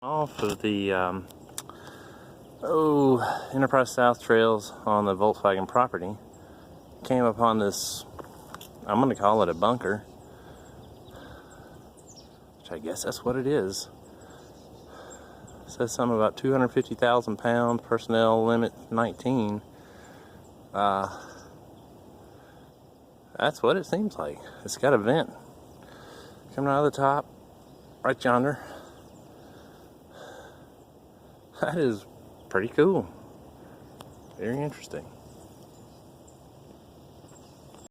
Off of the Enterprise South trails on the Volkswagen property, came upon this, I'm going to call it a bunker, which I guess that's what it is. It says something about 250,000 pounds, personnel limit 19. That's what it seems like. It's got a vent coming out of the top, right yonder. That is pretty cool. Very interesting.